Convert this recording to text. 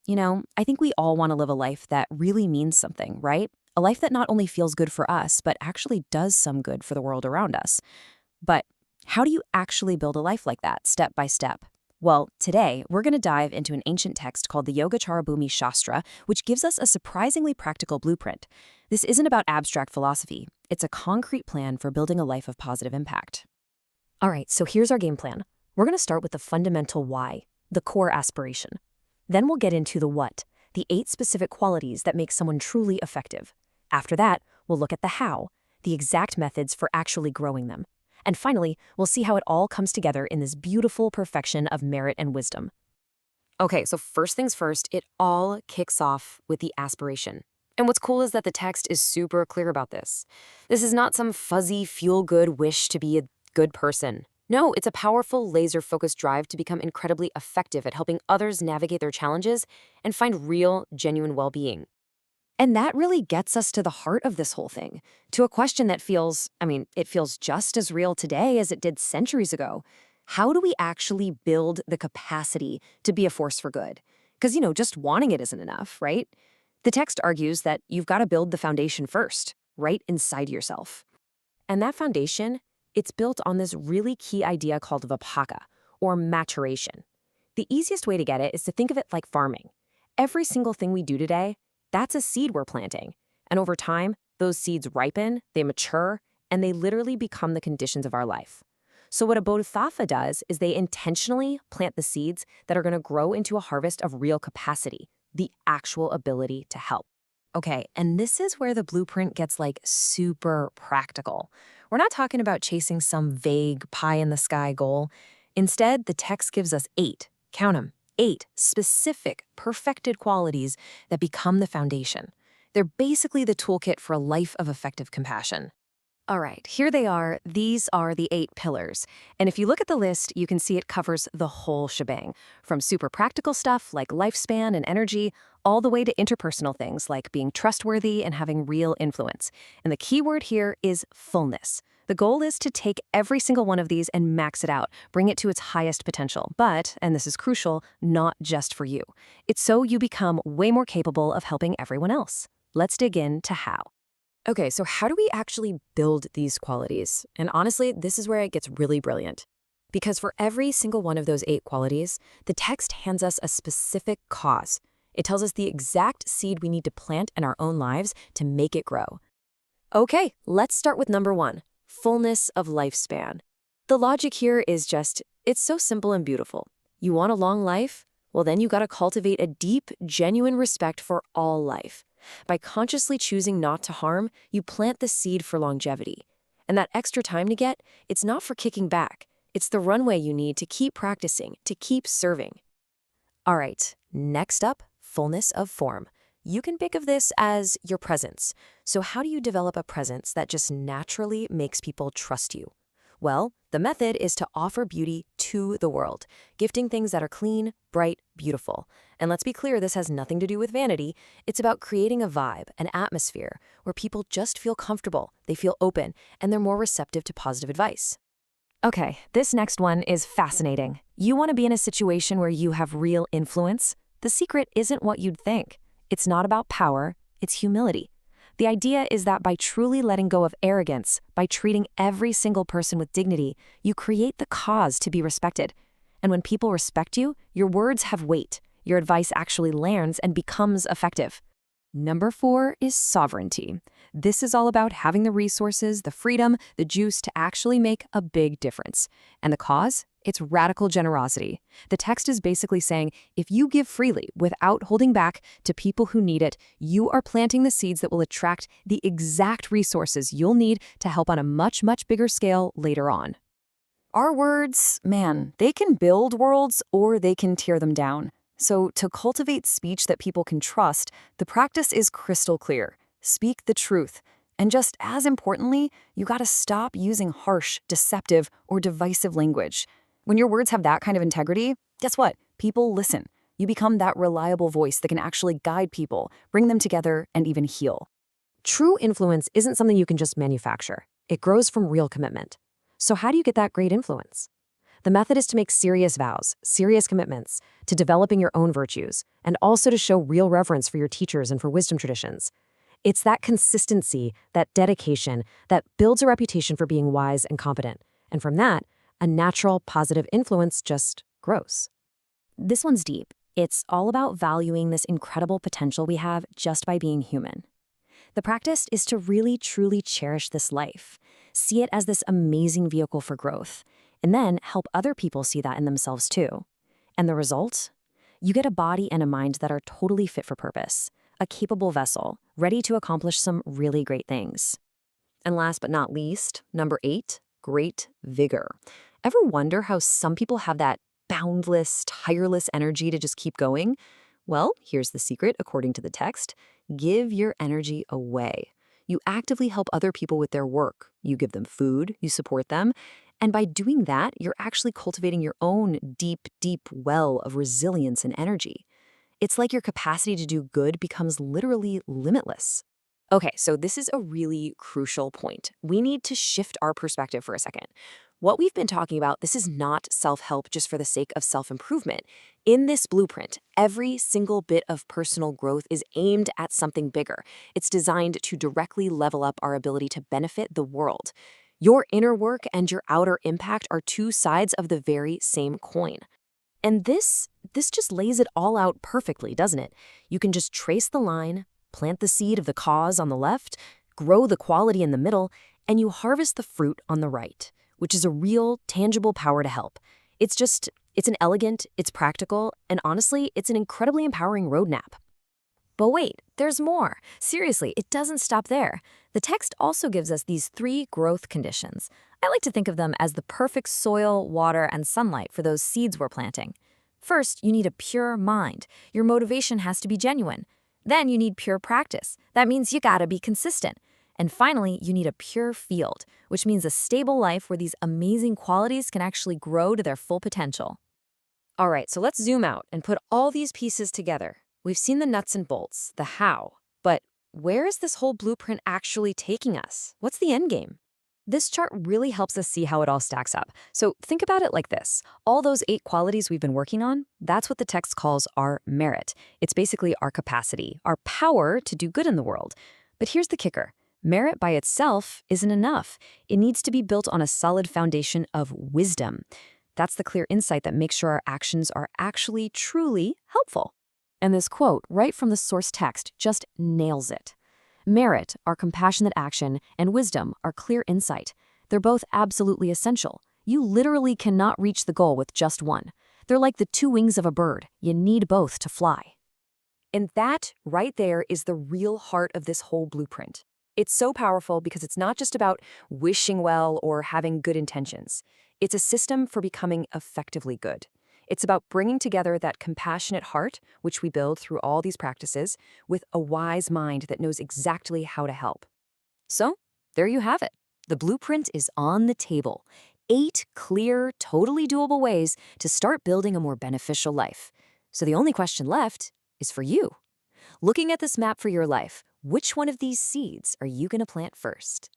I think we all want to live a life that really means something, right? A life that not only feels good for us, but actually does some good for the world around us. But how do you actually build a life like that, step by step? Well, today we're going to dive into an ancient text called the Yogacara Bhumi Shastra, which gives us a surprisingly practical blueprint. This isn't about abstract philosophy, it's a concrete plan for building a life of positive impact. All right, so here's our game plan. We're going to start with the fundamental why, the core aspiration. Then we'll get into the what, the 8 specific qualities that make someone truly effective. After that, we'll look at the how, the exact methods for actually growing them. And finally, we'll see how it all comes together in this beautiful perfection of merit and wisdom. Okay, so first things first, it all kicks off with the aspiration. And what's cool is that the text is super clear about this. This is not some fuzzy, feel-good wish to be a good person. No, it's a powerful, laser-focused drive to become incredibly effective at helping others navigate their challenges and find real, genuine well-being. And that really gets us to the heart of this whole thing, to a question that it feels just as real today as it did centuries ago. How do we actually build the capacity to be a force for good? Because, just wanting it isn't enough, right? The text argues that you've got to build the foundation first, right inside yourself. And that foundation, it's built on this really key idea called vipaka, or maturation. The easiest way to get it is to think of it like farming. Every single thing we do today, that's a seed we're planting. And over time, those seeds ripen, they mature, and they literally become the conditions of our life. So what a bodhisattva does is they intentionally plant the seeds that are going to grow into a harvest of real capacity, the actual ability to help. Okay, and this is where the blueprint gets super practical. We're not talking about chasing some vague pie-in-the-sky goal. Instead, the text gives us 8, count 'em, 8 specific, perfected qualities that become the foundation. They're basically the toolkit for a life of effective compassion. All right, here they are. These are the 8 pillars. And if you look at the list, you can see it covers the whole shebang, from super practical stuff like lifespan and energy, all the way to interpersonal things like being trustworthy and having real influence. And the key word here is fullness. The goal is to take every single one of these and max it out, bring it to its highest potential. But, and this is crucial, not just for you. It's so you become way more capable of helping everyone else. Let's dig into how. Okay, so how do we actually build these qualities? And honestly, this is where it gets really brilliant. Because for every single one of those 8 qualities, the text hands us a specific cause. It tells us the exact seed we need to plant in our own lives to make it grow. Okay, let's start with number 1, fullness of lifespan. The logic here is it's so simple and beautiful. You want a long life? Well, then you gotta cultivate a deep, genuine respect for all life. By consciously choosing not to harm, you plant the seed for longevity. And that extra time to get, it's not for kicking back. It's the runway you need to keep practicing, to keep serving. All right, next up, fullness of form. You can think of this as your presence. So how do you develop a presence that just naturally makes people trust you? Well, the method is to offer beauty to the world, gifting things that are clean, bright, beautiful. And let's be clear, this has nothing to do with vanity. It's about creating a vibe, an atmosphere, where people just feel comfortable, they feel open, and they're more receptive to positive advice. Okay, this next one is fascinating. You want to be in a situation where you have real influence? The secret isn't what you'd think. It's not about power, it's humility. The idea is that by truly letting go of arrogance, by treating every single person with dignity, you create the cause to be respected. And when people respect you, your words have weight. Your advice actually lands and becomes effective. Number 4 is sovereignty. This is all about having the resources, the freedom, the juice to actually make a big difference. And the cause? It's radical generosity. The text is basically saying, if you give freely without holding back to people who need it, you are planting the seeds that will attract the exact resources you'll need to help on a much, much bigger scale later on. Our words, man, they can build worlds or they can tear them down. So to cultivate speech that people can trust, the practice is crystal clear. Speak the truth. And just as importantly, you gotta stop using harsh, deceptive, or divisive language. When your words have that kind of integrity, guess what? People listen. You become that reliable voice that can actually guide people, bring them together, and even heal. True influence isn't something you can just manufacture. It grows from real commitment. So how do you get that great influence? The method is to make serious vows, serious commitments, to developing your own virtues, and also to show real reverence for your teachers and for wisdom traditions. It's that consistency, that dedication, that builds a reputation for being wise and competent. And from that, a natural positive influence just grows. This one's deep. It's all about valuing this incredible potential we have just by being human. The practice is to really truly cherish this life, see it as this amazing vehicle for growth, and then help other people see that in themselves too. And the result? You get a body and a mind that are totally fit for purpose, a capable vessel, ready to accomplish some really great things. And last but not least, number 8, great vigor. Ever wonder how some people have that boundless, tireless energy to just keep going? Well, here's the secret according to the text. Give your energy away. You actively help other people with their work. You give them food, you support them, and by doing that, you're actually cultivating your own deep, deep well of resilience and energy. It's like your capacity to do good becomes literally limitless. Okay, so this is a really crucial point. We need to shift our perspective for a second. What we've been talking about, this is not self-help just for the sake of self-improvement. In this blueprint, every single bit of personal growth is aimed at something bigger. It's designed to directly level up our ability to benefit the world. Your inner work and your outer impact are two sides of the very same coin. And this just lays it all out perfectly, doesn't it? You can just trace the line, plant the seed of the cause on the left, grow the quality in the middle, and you harvest the fruit on the right, which is a real, tangible power to help. It's an elegant, it's practical, and honestly, it's an incredibly empowering roadmap. But wait, there's more. Seriously, it doesn't stop there. The text also gives us these 3 growth conditions. I like to think of them as the perfect soil, water, and sunlight for those seeds we're planting. First, you need a pure mind. Your motivation has to be genuine. Then you need pure practice. That means you gotta be consistent. And finally, you need a pure field, which means a stable life where these amazing qualities can actually grow to their full potential. All right, so let's zoom out and put all these pieces together. We've seen the nuts and bolts, the how, but where is this whole blueprint actually taking us? What's the end game? This chart really helps us see how it all stacks up. So think about it like this. All those 8 qualities we've been working on, that's what the text calls our merit. It's basically our capacity, our power to do good in the world. But here's the kicker. Merit by itself isn't enough. It needs to be built on a solid foundation of wisdom. That's the clear insight that makes sure our actions are actually truly helpful. And this quote, right from the source text, just nails it. Merit, our compassionate action, and wisdom, our clear insight. They're both absolutely essential. You literally cannot reach the goal with just one. They're like the 2 wings of a bird. You need both to fly. And that, right there, is the real heart of this whole blueprint. It's so powerful because it's not just about wishing well or having good intentions. It's a system for becoming effectively good. It's about bringing together that compassionate heart, which we build through all these practices, with a wise mind that knows exactly how to help. So, there you have it. The blueprint is on the table. 8 clear, totally doable ways to start building a more beneficial life. So the only question left is for you. Looking at this map for your life, which one of these seeds are you going to plant first?